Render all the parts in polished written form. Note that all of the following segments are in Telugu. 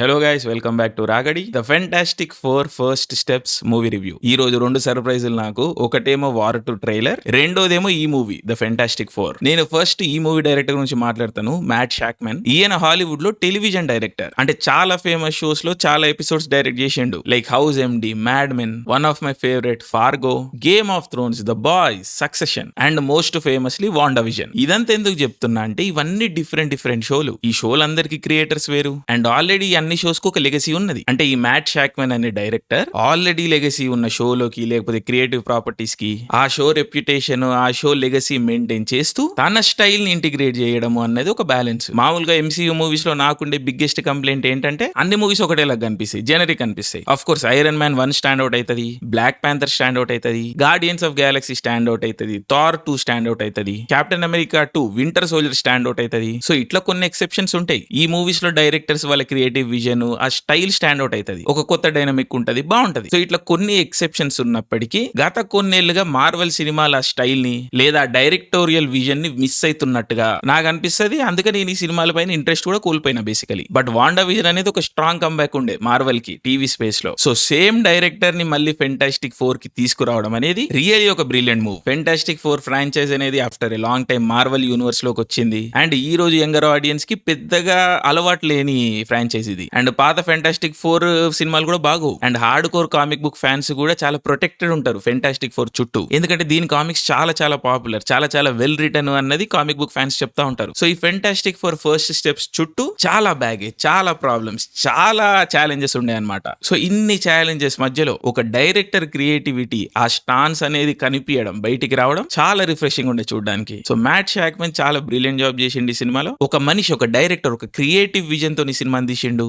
Hello guys, welcome back to రాగడి the fantastic 4 first steps movie review. ఈ రోజు 2 సర్ప్రైజులు నాకు. ఒకటేమో వార్ 2 ట్రైలర్, రెండోదేమో ఈ మూవీ ద ఫెంటాస్టిక్ 4. నేను ఫస్ట్ ఈ మూవీ డైరెక్టర్ గురించి మాట్లాడతాను, మ్యాట్ షాక్మన్. ఈయన హాలీవుడ్ లో టెలివిజన్ డైరెక్టర్. అంటే చాలా ఫేమస్ షోస్ లో చాలా ఎపిసోడ్స్ డైరెక్ట్ చేసిండు. Like House MD, Mad Men, one of my favourite Fargo, Game of Thrones, The Boys, Succession and most famously WandaVision. ఇదంతా ఎందుకు చెప్తున్నా అంటే ఇవన్నీ డిఫరెంట్ షోలు. ఈ షోలు అందరికి క్రియేటర్స్ వేరు అండ్ ఆల్రెడీ అన్ని షోస్ కు ఒక లెగసీ ఉన్నది. అంటే ఈ మ్యాట్ షాక్మన్ అనే డైరెక్టర్ ఆల్రెడీ లెగసీ ఉన్న షోలోకి లేకపోతే క్రియేటివ్ ప్రాపర్టీస్ కి ఆ షో రెప్యుటేషన్, ఆ షో లెగసీ మెయింటైన్ చేస్తూ తన స్టైల్ ని ఇంటిగ్రేట్ చేయడం అన్నది ఒక బ్యాలెన్స్. మామూలుగా ఎంసీయూ మూవీస్ లో నాకుండే బిగ్గెస్ట్ కంప్లైంట్ ఏంటంటే అన్ని మూవీస్ ఒకటేలాగా కనిపిస్తాయి, జనరిక్ కనిపిస్తాయి. Of course iron man 1 stand out అవుతుంది, బ్లాక్ ప్యాంథర్ స్టాండ్ అవుట్ అవుతుంది, guardians of Galaxy stand out అవుతుంది, థార్ 2 స్టాండ్ అవుట్ అవుతుంది, captain America 2 winter soldier stand out అవుతుంది. సో ఇట్లా కొన్ని ఎక్సెప్షన్స్ ఉంటాయి. ఈ మూవీస్ లో డైరెక్టర్స్ వాళ్ళ క్రియేటివ్ విజన్, ఆ స్టైల్ స్టాండ్ అవుట్ అవుతుంది, ఒక కొత్త డైనమిక్ ఉంటది, బాగుంటది. సో ఇట్లా కొన్ని ఎక్సెప్షన్స్ ఉన్నప్పటికీ గత కొన్నేళ్లుగా మార్వెల్ సినిమాల స్టైల్ ని లేదా డైరెక్టోరియల్ విజన్ ని మిస్ అవుతున్నట్టుగా నాకు అనిపిస్తుంది. అందుకని నేను ఈ సినిమాల పైన ఇంట్రెస్ట్ కూడా కోల్పోయినా బేసికలీ. బట్ వాండా విజన్ అనేది ఒక స్ట్రాంగ్ కంబ్యాక్ ఉండే మార్వెల్ కి టీవీ స్పేస్ లో. సో సేమ్ డైరెక్టర్ ని మళ్ళీ ఫెంటాస్టిక్ 4 కి తీసుకురావడం అనేది రియల్లీ ఒక బ్రిలియంట్ మూవ్. ఫెంటాస్టిక్ 4 ఫ్రాంచైజ్ అనేది after a long time Marvel universe లోకి వచ్చింది అండ్ ఈ రోజు యంగర్ ఆడియన్స్ కి పెద్దగా అలవాటు లేని ఫ్రాంచైజ్ ఇది. అండ్ పాత ఫెంటాస్టిక్ 4 సినిమాలు కూడా బాగు and hard core comic book fans కూడా చాలా ప్రొటెక్టెడ్ ఉంటారు ఫెంటాస్టిక్ 4 చుట్టూ. ఎందుకంటే దీని కామిక్స్ చాలా పాపులర్, చాలా వెల్ రిటర్న్ అన్నది కామిక్ బుక్ ఫ్యాన్స్ చెప్తా ఉంటారు. సో ఈ ఫెంటాస్టిక్ 4 ఫస్ట్ స్టెప్స్ చుట్టూ చాలా బ్యాగేజ్, చాలా ప్రాబ్లమ్స్, చాలా ఛాలెంజెస్ ఉండే అనమాట. సో ఇన్ని ఛాలెంజెస్ మధ్యలో ఒక డైరెక్టర్ క్రియేటివిటీ, ఆ స్టాన్స్ అనేది కనిపించడం, బయటికి రావడం చాలా రిఫ్రెషింగ్ ఉండే చూడడానికి. సో మ్యాట్ షాక్మన్ చాలా బ్రిలియంట్ జాబ్ చేసిండు ఈ సినిమాలో. ఒక మనిషి, ఒక డైరెక్టర్ ఒక క్రియేటివ్ విజన్ తో ఈ సినిమాని తీసిండు.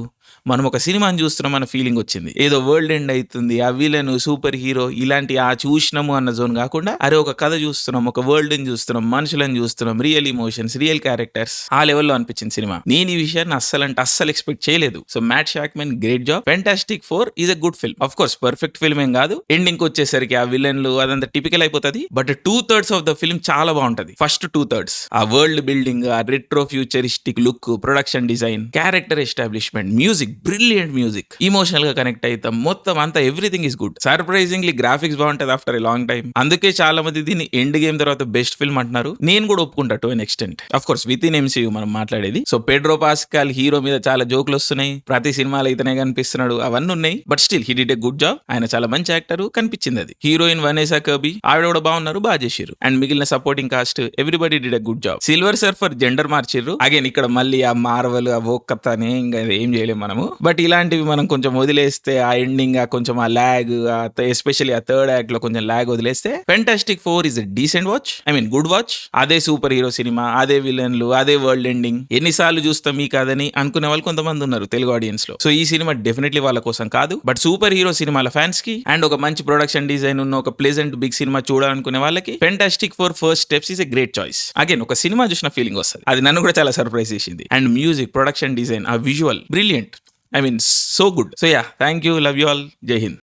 మనం ఒక సినిమాని చూస్తున్నాం అన్న ఫీలింగ్ వచ్చింది. ఏదో వరల్డ్ ఎండ్ అవుతుంది, ఆ విలన్, సూపర్ హీరో ఇలాంటి ఆ చూసినాము అన్న జోన్ కాకుండా అరే ఒక కథ చూస్తున్నాం, ఒక వరల్డ్ ని చూస్తున్నాం, మనుషులను చూస్తున్నాం, రియల్ ఇమోషన్స్, రియల్ క్యారెక్టర్స్, ఆ లెవెల్లో అనిపించింది సినిమా. నేను ఈ విషయాన్ని అస్సలు ఎక్స్పెక్ట్ చేయలేదు. So Matt Shakman great job. Fantastic 4 is a good film. Of course perfect film ఏం కాదు. ఎండింగ్ వచ్చేసరికి ఆ విలన్లు అదంతా టిపికల్ అయిపోతుంది. బట్ 2/3 ఆఫ్ ద ఫిల్మ్ చాలా బాగుంటది. ఫస్ట్ 2/3 ఆ వరల్డ్ బిల్డింగ్, ఆ retro futuristic look, production design, character establishment, music, brilliant music, emotional గా కనెక్ట్ అవుతాం, మొత్తం అంతా everything is good. Surprisingly graphics బాగుంటది ఆఫ్టర్ ఎ లాంగ్ టైం. అందుకే చాలా మంది దీన్ని ఎండ్ గేమ్ తర్వాత బెస్ట్ ఫిల్మ్ అంటున్నారు. నేను కూడా ఒప్పుకుంటా to an extent. Of course with in MCU మనం మాట్లాడేది. సో పెడ్రో పాస్కల్ హీరో మీద చాలా జోకులు వస్తున్నాయి, ప్రతి సినిమాలో ఇతనే కనిపిస్తున్నాడు, అవన్నీ ఉన్నాయి. But still he did a good job. ఆయన చాలా మంచి యాక్టర్ కనిపించింది. అది హీరోయిన్ వనేసా కర్బీ, ఆవిడ కూడా బాగున్నారు, బాగా చేసిర్రు. అండ్ మిగిలిన supporting cast everybody did a good job. Silver Surfer gender మార్చిర్రు. అగైన్ ఇక్కడ మళ్ళీ ఆ మార్వల్, ఆ వోక్కతనే ఇంకా ఏం చేయలేము మనము. బట్ ఇలాంటివి మనం కొంచెం వదిలేస్తే, ఆ ఎండింగ్, ఆ కొంచెం ఆ ల్యాగ్, ఎస్పెషల్లీ ఆ థర్డ్ యాక్ట్ లో కొంచెం ల్యాగ్ వదిలేస్తే fantastic 4 is a decent watch. I mean good watch. అదే సూపర్ హీరో సినిమా, అదే విలన్లు, అదే వరల్డ్ ఎండింగ్, ఎన్నిసార్లు చూస్తాం మీ కాదని అనుకునే వాళ్ళు కొంతమంది ఉన్నారు తెలుగు ఆడియన్స్ లో. సో ఈ సినిమా డెఫినెట్లీ వాళ్ళ కోసం కాదు. బట్ సూపర్ హీరో సినిమాల ఫ్యాన్స్ కి అండ్ ఒక మంచి ప్రొడక్షన్ డిజైన్ ఉన్న ఒక ప్లెజెంట్ బిగ్ సినిమా చూడాలనుకునే వాళ్ళకి fantastic 4 first steps is a great choice. Again ఒక సినిమా చూసిన ఫీలింగ్ వస్తుంది. అది నన్ను కూడా చాలా సర్ప్రైజ్ చేసింది. అండ్ మ్యూజిక్, ప్రొడక్షన్ డిజైన్, ఆ visual brilliant. I mean, so good. So yeah, thank you. Love you all. Jai Hind.